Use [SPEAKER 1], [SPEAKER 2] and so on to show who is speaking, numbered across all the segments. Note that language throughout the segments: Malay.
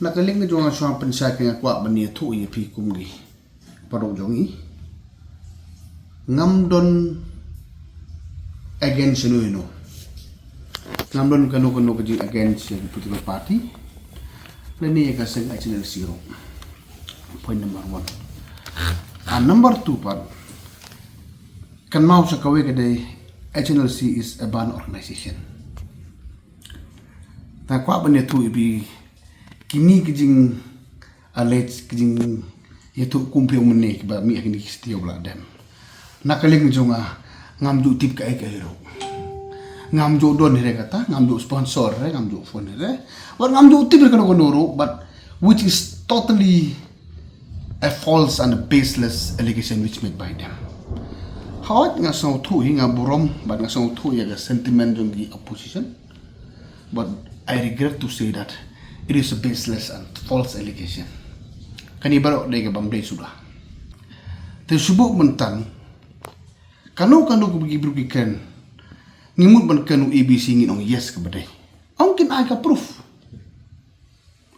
[SPEAKER 1] nakaling na jonga shuang pensya kaya kwa bani thu ye pi kumgi parong jongi ngamdon against no ngamdon kanu kajing against the political party leni ka seng Hnlc ro point number 1 and number 2 part kan mau sa kawe kadai Hnlc is a ban organization ta kwa bani thu ibi kini kijing alej kijing itu kumpiong menek ba mi akini stio bla dem nakaling jonga ngamdu tip ka hero ngamdu don here kata ngamdu sponsor re ngamdu phone re or ngamdu tip ka no noro but which is totally a false and a baseless allegation which made by them how nga so thu hinga burom but nga so thu ya sentiment jongi opposition but I regret to say that it is a baseless and false allegation. Kani baru dega bamdai sudah. Te subuk mentang kanu kubigikan ngimut ban kanu ABC ngin ong yes ke badai. Ongkin aga proof.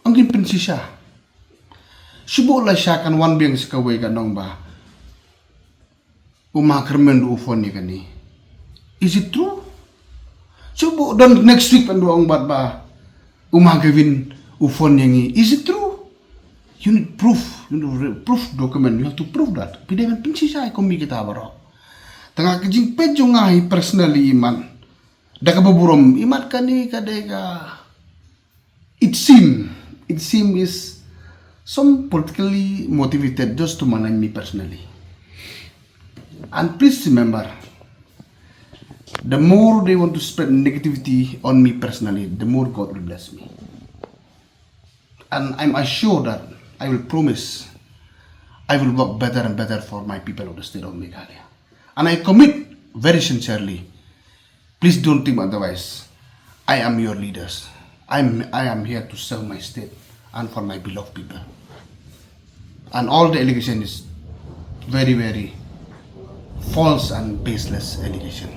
[SPEAKER 1] Ongkin Pynshisha. Subuk la syakan wan biang sekawai kanong ba. Kermen du ufon ni kani. Is it true? Subuk dan next week pandu ong bat ba. Gavin ufon yangi. Is it true? You need proof. You need proof document. You have to prove that. Pidaman Pynshisha komi kita baro. Tengah kejing pejungai personally iman. Daka baburom iman kani kadega. It seem is some politically motivated just to manage me personally. And please remember, the more they want to spread negativity on me personally, the more God will bless me. And I'm assured that I will promise I will work better and better for my people of the state of Meghalaya. And I commit very sincerely, please don't think otherwise. I am your leaders. I am here to serve my state and for my beloved people. And all the allegation is very, very false and baseless allegation.